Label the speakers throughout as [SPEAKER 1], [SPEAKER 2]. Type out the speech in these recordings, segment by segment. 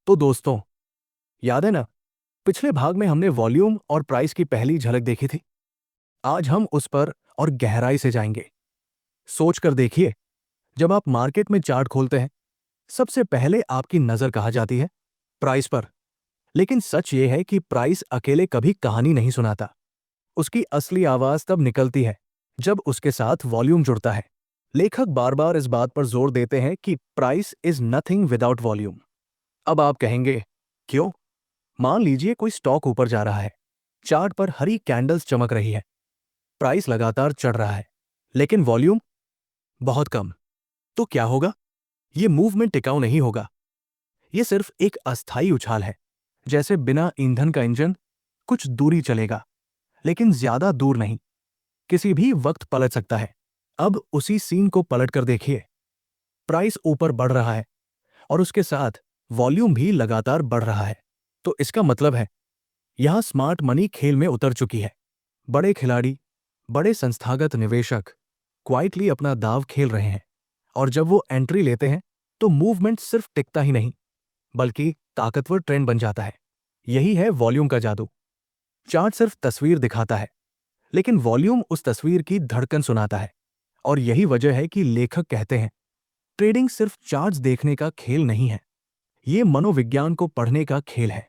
[SPEAKER 1] तो दोस्तों, याद है ना, पिछले भाग में हमने वॉल्यूम और प्राइस की पहली झलक देखी थी। आज हम उस पर और गहराई से जाएंगे। सोच कर देखिए, जब आप मार्केट में चार्ट खोलते हैं, सबसे पहले आपकी नजर कहाँ जाती है? प्राइस पर। लेकिन सच ये है कि प्राइस अकेले कभी कहानी नहीं सुनाता। उसकी असली आवाज तब निकलती है जब उसके साथ वॉल्यूम जुड़ता है। लेखक बार बार इस बात पर जोर देते हैं कि price is nothing without volume. अब आप कहेंगे, क्यों? मान लीजिए कोई स्टॉक ऊपर जा रहा है, चार्ट पर हरी कैंडल्स चमक रही है, प्राइस लगातार चढ़ रहा है, लेकिन वॉल्यूम बहुत कम। तो क्या होगा? ये मूवमेंट टिकाऊ नहीं होगा। ये सिर्फ एक अस्थायी उछाल है, जैसे बिना ईंधन का इंजन। कुछ दूरी चलेगा, लेकिन ज्यादा दूर नहीं। किसी भी वक्त पलट सकता है। अब उसी सीन को पलट कर देखिए। प्राइस ऊपर बढ़ रहा है और उसके साथ वॉल्यूम भी लगातार बढ़ रहा है। तो इसका मतलब है, यहां स्मार्ट मनी खेल में उतर चुकी है। बड़े खिलाड़ी, बड़े संस्थागत निवेशक क्वाइटली अपना दांव खेल रहे हैं। और जब वो एंट्री लेते हैं, तो मूवमेंट सिर्फ टिकता ही नहीं, बल्कि ताकतवर ट्रेंड बन जाता है। यही है वॉल्यूम का जादू। चार्ट सिर्फ तस्वीर दिखाता है, लेकिन वॉल्यूम उस तस्वीर की धड़कन सुनाता है। और यही वजह है कि लेखक कहते हैं, ट्रेडिंग सिर्फ चार्ट्स देखने का खेल नहीं है, ये मनोविज्ञान को पढ़ने का खेल है।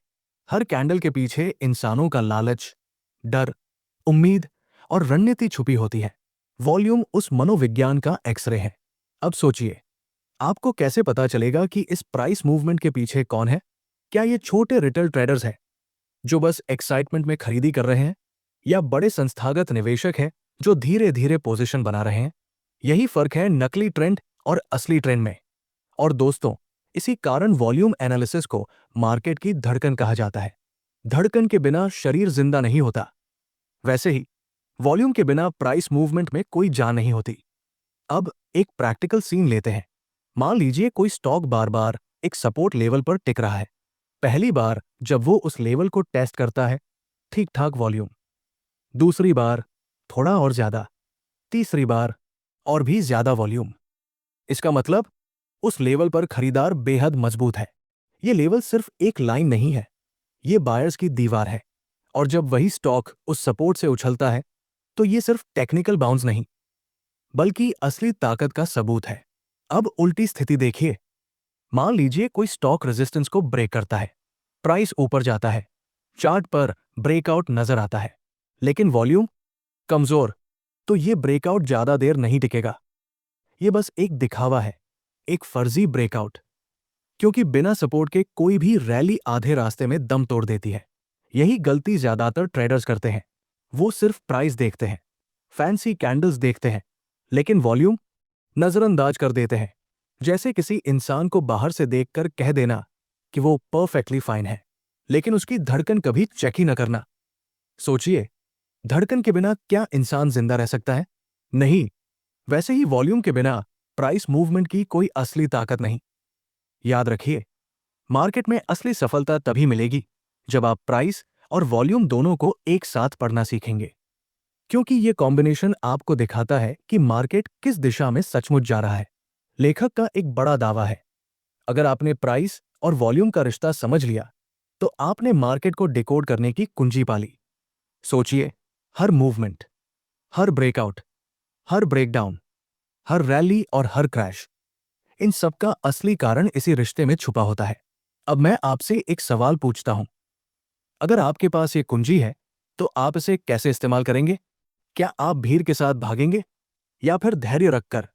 [SPEAKER 1] हर कैंडल के पीछे इंसानों का लालच, डर, उम्मीद और रणनीति छुपी होती है। वॉल्यूम उस मनोविज्ञान का एक्सरे है। अब सोचिए, आपको कैसे पता चलेगा कि इस प्राइस मूवमेंट के पीछे कौन है? क्या ये छोटे रिटेल ट्रेडर्स हैं जो बस एक्साइटमेंट में खरीदी कर रहे हैं, या बड़े संस्थागत निवेशक हैं जो धीरे धीरे पोजीशन बना रहे हैं? यही फर्क है नकली ट्रेंड और असली ट्रेंड में। और दोस्तों, इसी कारण वॉल्यूम एनालिसिस को मार्केट की धड़कन कहा जाता है। धड़कन के बिना शरीर जिंदा नहीं होता। वैसे ही वॉल्यूम के बिना प्राइस मूवमेंट में कोई जान नहीं होती। अब एक प्रैक्टिकल सीन लेते हैं। मान लीजिए कोई स्टॉक बार बार एक सपोर्ट लेवल पर टिक रहा है। पहली बार जब वो उस लेवल को टेस्ट करता है, ठीक ठाक वॉल्यूम। दूसरी बार थोड़ा और ज्यादा। तीसरी बार और भी ज्यादा वॉल्यूम। इसका मतलब, उस लेवल पर खरीदार बेहद मजबूत है। ये लेवल सिर्फ एक लाइन नहीं है, ये बायर्स की दीवार है। और जब वही स्टॉक उस सपोर्ट से उछलता है, तो ये सिर्फ टेक्निकल बाउंस नहीं, बल्कि असली ताकत का सबूत है। अब उल्टी स्थिति देखिए। मान लीजिए कोई स्टॉक रेजिस्टेंस को ब्रेक करता है, प्राइस ऊपर जाता है, चार्ट पर ब्रेकआउट नजर आता है, लेकिन वॉल्यूम कमजोर। तो ये ब्रेकआउट ज्यादा देर नहीं टिकेगा। ये बस एक दिखावा है, एक फर्जी ब्रेकआउट। क्योंकि बिना सपोर्ट के कोई भी रैली आधे रास्ते में दम तोड़ देती है। यही गलती ज्यादातर ट्रेडर्स करते हैं। वो सिर्फ प्राइस देखते हैं, फैंसी कैंडल्स देखते हैं, लेकिन वॉल्यूम नजरअंदाज कर देते हैं। जैसे किसी इंसान को बाहर से देखकर कह देना कि वो परफेक्टली फाइन है, लेकिन उसकी धड़कन कभी चेक ही न करना। सोचिए, धड़कन के बिना क्या इंसान जिंदा रह सकता है? नहीं। वैसे ही वॉल्यूम के बिना प्राइस मूवमेंट की कोई असली ताकत नहीं। याद रखिए, मार्केट में असली सफलता तभी मिलेगी जब आप प्राइस और वॉल्यूम दोनों को एक साथ पढ़ना सीखेंगे। क्योंकि ये कॉम्बिनेशन आपको दिखाता है कि मार्केट किस दिशा में सचमुच जा रहा है। लेखक का एक बड़ा दावा है, अगर आपने प्राइस और वॉल्यूम का रिश्ता समझ लिया, तो आपने मार्केट को डिकोड करने की कुंजी पाली। सोचिए, हर मूवमेंट, हर ब्रेकआउट, हर ब्रेकडाउन, हर रैली और हर क्रैश, इन सब का असली कारण इसी रिश्ते में छुपा होता है। अब मैं आपसे एक सवाल पूछता हूं, अगर आपके पास ये कुंजी है, तो आप इसे कैसे इस्तेमाल करेंगे? क्या आप भीड़ के साथ भागेंगे, या फिर धैर्य रखकर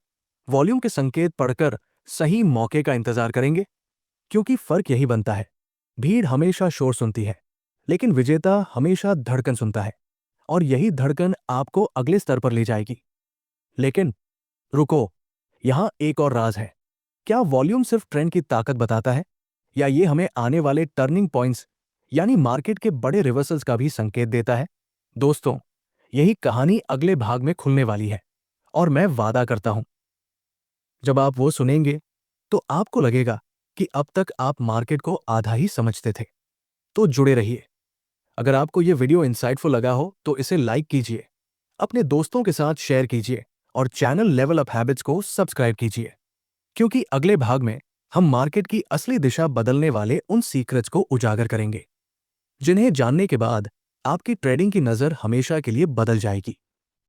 [SPEAKER 1] वॉल्यूम के संकेत पढ़कर सही मौके का इंतजार करेंगे? क्योंकि फर्क यही बनता है, भीड़ हमेशा शोर सुनती है, लेकिन विजेता हमेशा धड़कन सुनता है। और यही धड़कन आपको अगले स्तर पर ले जाएगी। लेकिन रुको, यहां एक और राज है। क्या वॉल्यूम सिर्फ ट्रेंड की ताकत बताता है, या ये हमें आने वाले टर्निंग पॉइंट्स यानी मार्केट के बड़े रिवर्सल्स का भी संकेत देता है? दोस्तों, यही कहानी अगले भाग में खुलने वाली है। और मैं वादा करता हूं, जब आप वो सुनेंगे, तो आपको लगेगा कि अब तक आप मार्केट को आधा ही समझते थे। तो जुड़े रहिए। अगर आपको ये वीडियो इंसाइटफुल लगा हो, तो इसे लाइक कीजिए, अपने दोस्तों के साथ शेयर कीजिए, और चैनल लेवल अप हैबिट्स को सब्सक्राइब कीजिए। क्योंकि अगले भाग में हम मार्केट की असली दिशा बदलने वाले उन सीक्रेट्स को उजागर करेंगे जिन्हें जानने के बाद आपकी ट्रेडिंग की नज़र हमेशा के लिए बदल जाएगी।